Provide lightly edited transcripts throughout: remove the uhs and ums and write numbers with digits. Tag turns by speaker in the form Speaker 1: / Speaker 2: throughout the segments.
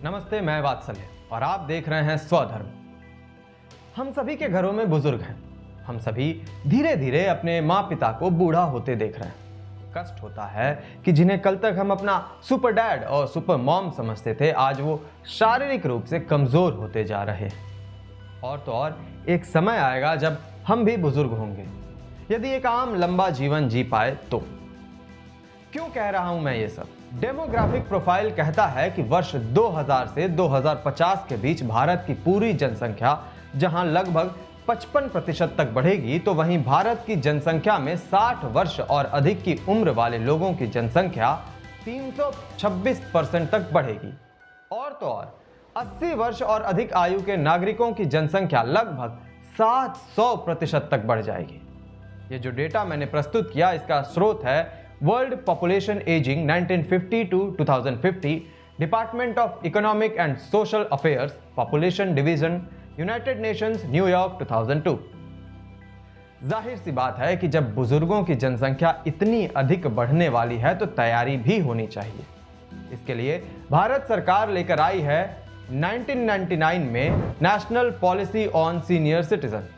Speaker 1: नमस्ते, मैं वात्सल्य और आप देख रहे हैं स्वधर्म। हम सभी के घरों में बुजुर्ग हैं। हम सभी धीरे धीरे अपने माँ पिता को बूढ़ा होते देख रहे हैं। कष्ट होता है कि जिन्हें कल तक हम अपना सुपर डैड और सुपर मॉम समझते थे, आज वो शारीरिक रूप से कमजोर होते जा रहे हैं। और तो और एक समय आएगा जब हम भी बुजुर्ग होंगे, यदि एक आम लंबा जीवन जी पाए तो। क्यों कह रहा हूं मैं ये सब? डेमोग्राफिक प्रोफाइल कहता है कि वर्ष 2000 से 2050 के बीच भारत की पूरी जनसंख्या जहां लगभग 55% तक बढ़ेगी, तो वहीं भारत की जनसंख्या में 60 वर्ष और अधिक की उम्र वाले लोगों की जनसंख्या 326% तक बढ़ेगी। और तो और 80 वर्ष और अधिक आयु के नागरिकों की जनसंख्या लगभग 700% तक बढ़ जाएगी। ये जो डेटा मैंने प्रस्तुत किया, इसका स्रोत है world population ageing 1950 to 2050, department of economic and social affairs, population division, United Nations, New York 2002। जाहिर सी बात है कि जब बुजुर्गों की जनसंख्या इतनी अधिक बढ़ने वाली है तो तैयारी भी होनी चाहिए। इसके लिए भारत सरकार लेकर आई है 1999 में national policy on senior citizen.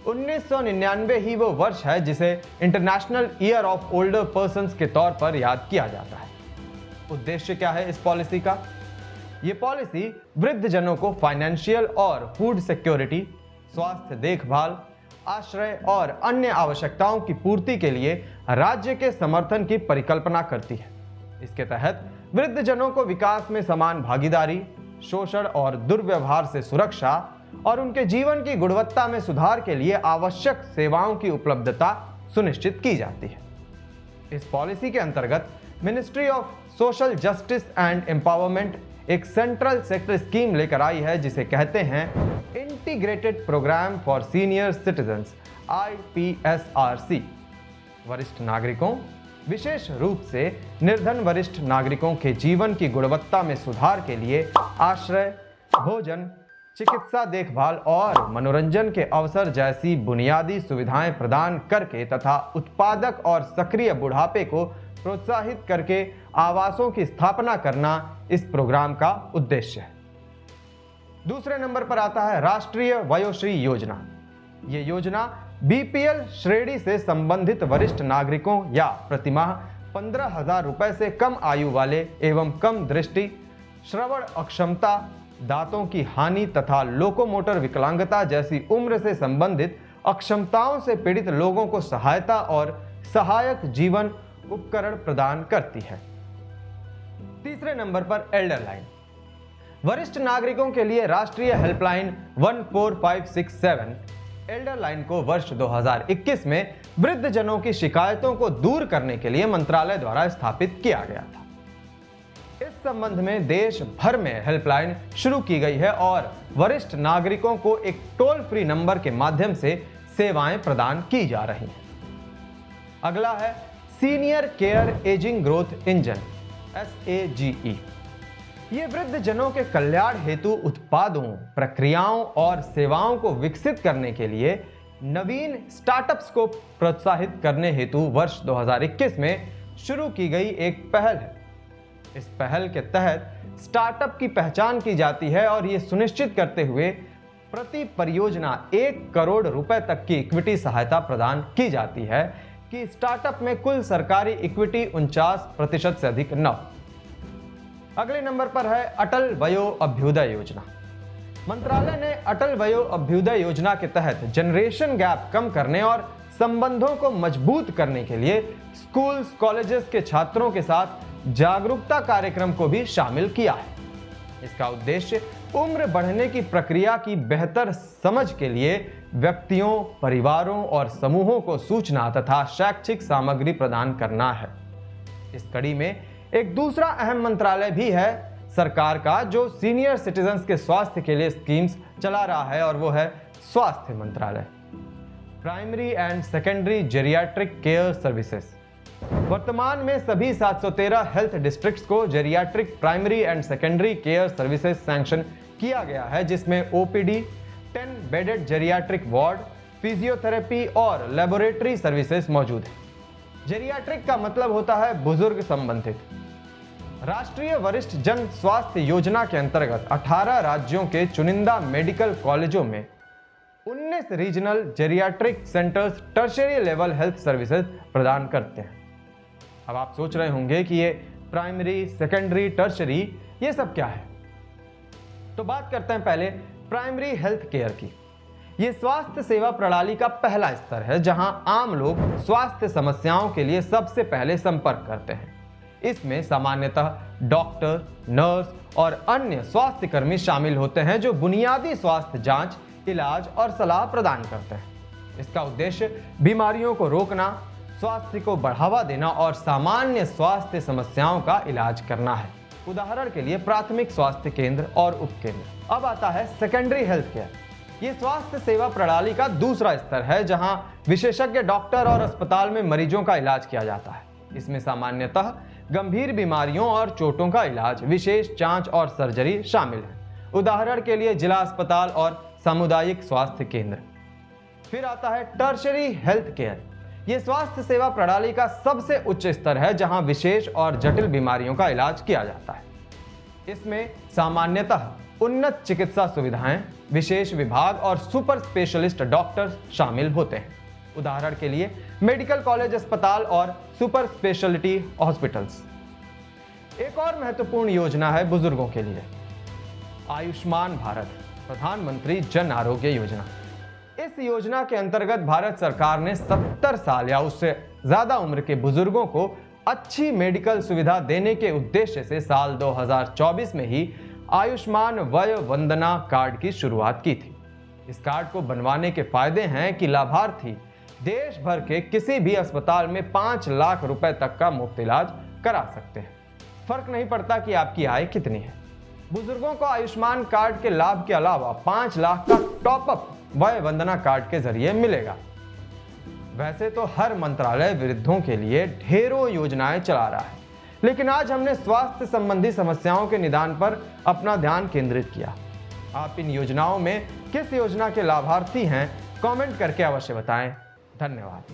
Speaker 1: 1999 ही वो वर्ष है जिसे international year of older persons के तौर पर याद किया जाता है। उद्देश्य क्या है इस पॉलिसी का? ये पॉलिसी वृद्ध जनों को फाइनेंशियल और फूड सिक्योरिटी, स्वास्थ्य देखभाल, आश्रय और अन्य आवश्यकताओं की पूर्ति के लिए राज्य के समर्थन की परिकल्पना करती है। इसके तहत वृद्ध जनों को विकास में समान भागीदारी, शोषण और दुर्व्यवहार से सुरक्षा और उनके जीवन की गुणवत्ता में सुधार के लिए आवश्यक सेवाओं की उपलब्धता सुनिश्चित की जाती है। इस पॉलिसी के अंतर्गत ministry of social justice and empowerment एक सेंट्रल सेक्टर स्कीम लेकर आई है जिसे कहते हैं integrated programme for senior citizens, IPSRC। वरिष्ठ नागरिकों, विशेष रूप से निर्धन वरिष्ठ नागरिकों के जीवन की गुणवत्ता में सुधार के लिए आश्रय, भोजन, चिकित्सा देखभाल और मनोरंजन के अवसर जैसी बुनियादी सुविधाएं प्रदान करके तथा उत्पादक और सक्रिय बुढ़ापे को प्रोत्साहित करके आवासों की स्थापना करना इस प्रोग्राम का उद्देश्य है। दूसरे नंबर पर आता है राष्ट्रीय वयोश्री योजना। ये योजना BPL श्रेणी से संबंधित वरिष्ठ नागरिकों या प्रतिमाह 15,000 रुपए से कम आयु वाले एवं कम दृष्टि, श्रवण अक्षमता, दांतों की हानि तथा लोकोमोटर विकलांगता जैसी उम्र से संबंधित अक्षमताओं से पीड़ित लोगों को सहायता और सहायक जीवन उपकरण प्रदान करती है। तीसरे नंबर पर एल्डर लाइन। वरिष्ठ नागरिकों के लिए राष्ट्रीय हेल्पलाइन 14567 एल्डर लाइन को वर्ष 2021 में वृद्ध जनों की शिकायतों को दूर करने के लिए मंत्रालय द्वारा स्थापित किया गया था। इस संबंध में देश भर में हेल्पलाइन शुरू की गई है और वरिष्ठ नागरिकों को एक टोल फ्री नंबर के माध्यम से सेवाएं प्रदान की जा रही हैं। अगला है senior care ageing growth engine, SAGE। ये वृद्ध जनों के कल्याण हेतु उत्पादों, प्रक्रियाओं और सेवाओं को विकसित करने के लिए नवीन स्टार्टअप्स को प्रोत्साहित करने हेतु वर्ष 2021 में शुरू की गई एक पहल है। इस पहल के तहत स्टार्टअप की पहचान की जाती है और ये सुनिश्चित करते हुए प्रति परियोजना 1 करोड़ रुपए तक की इक्विटी सहायता प्रदान की जाती है कि स्टार्टअप में कुल सरकारी इक्विटी 49% से अधिक न हो। अगले नंबर पर है अटल वयो अभ्युदय योजना। मंत्रालय ने अटल वयो अभ्युदय योजना के तहत जनरेशन गैप कम करने और संबंधों को मजबूत करने के लिए स्कूल्स, कॉलेजेस के छात्रों के साथ जागरूकता कार्यक्रम को भी शामिल किया है। इसका उद्देश्य उम्र बढ़ने की प्रक्रिया की बेहतर समझ के लिए व्यक्तियों, परिवारों और समूहों को सूचना तथा शैक्षिक सामग्री प्रदान करना है। इस कड़ी में एक दूसरा अहम मंत्रालय भी है सरकार का जो सीनियर सिटीजन्स के स्वास्थ्य के लिए स्कीम्स चला रहा है, और वो है स्वास्थ्य मंत्रालय, primary and secondary geriatric care services. वर्तमान में सभी 713 हेल्थ डिस्ट्रिक्ट्स को geriatric primary and secondary care services sanction किया गया है, जिसमें OPD, 10 bedded geriatric ward, physiotherapy और लेबोरेटरी सर्विसेज मौजूद है। जेरियाट्रिक का मतलब होता है बुजुर्ग संबंधित। राष्ट्रीय वरिष्ठ जन स्वास्थ्य योजना के अंतर्गत 18 राज्यों के चुनिंदा मेडिकल कॉलेजों में 19 regional geriatric centres tertiary level health services प्रदान करते हैं। अब आप सोच रहे होंगे कि ये प्राइमरी, सेकेंडरी, टर्शियरी ये सब क्या है? तो बात करते हैं पहले प्राइमरी हेल्थ केयर की। ये स्वास्थ्य सेवा प्रणाली का पहला स्तर है जहां आम लोग स्वास्थ्य समस्याओं के लिए सबसे पहले संपर्क करते हैं। इसमें सामान्यतः डॉक्टर, नर्स और अन्य स्वास्थ्य कर्मी शामिल होते हैं जो बुनियादी स्वास्थ्य जांच, इलाज और सलाह प्रदान करते हैं। इसका उद्देश्य बीमारियों को रोकना, स्वास्थ्य को बढ़ावा देना और सामान्य स्वास्थ्य समस्याओं का इलाज करना है। उदाहरण के लिए प्राथमिक स्वास्थ्य केंद्र और उपकेंद्र। अब आता है सेकेंडरी हेल्थ केयर। ये स्वास्थ्य सेवा प्रणाली का दूसरा स्तर है जहां विशेषज्ञ डॉक्टर और अस्पताल में मरीजों का इलाज किया जाता है। इसमें सामान्यतः गंभीर बीमारियों और चोटों का इलाज, विशेष जांच और सर्जरी शामिल है। उदाहरण के लिए जिला अस्पताल और सामुदायिक स्वास्थ्य केंद्र। फिर आता है टर्शियरी हेल्थ केयर। ये स्वास्थ्य सेवा प्रणाली का सबसे उच्च स्तर है जहां विशेष और जटिल बीमारियों का इलाज किया जाता है। इसमें सामान्यतः उन्नत चिकित्सा सुविधाएं, विशेष विभाग और सुपर स्पेशलिस्ट डॉक्टर्स शामिल होते हैं। उदाहरण के लिए मेडिकल कॉलेज अस्पताल और सुपर स्पेशलिटी हॉस्पिटल्स। एक और महत्वपूर्ण योजना है बुजुर्गों के लिए, आयुष्मान भारत प्रधानमंत्री जन आरोग्य योजना। इस योजना के अंतर्गत भारत सरकार ने 70 साल या उससे ज्यादा उम्र के बुजुर्गों को अच्छी मेडिकल सुविधा देने के उद्देश्य से साल 2024 में ही आयुष्मान वय वंदना कार्ड की शुरुआत की थी। इस कार्ड को बनवाने के फायदे हैं कि लाभार्थी देश भर के किसी भी अस्पताल में 5 लाख रुपए तक का मुफ्त इलाज करा सकते हैं। फर्क नहीं पड़ता कि आपकी आय कितनी है। बुजुर्गों को आयुष्मान कार्ड के लाभ के अलावा 5 लाख का टॉप अप वय वंदना कार्ड के जरिए मिलेगा। वैसे तो हर मंत्रालय वृद्धों के लिए ढेरों योजनाएं चला रहा है, लेकिन आज हमने स्वास्थ्य संबंधी समस्याओं के निदान पर अपना ध्यान केंद्रित किया। आप इन योजनाओं में किस योजना के लाभार्थी हैं, कमेंट करके अवश्य बताएं। धन्यवाद।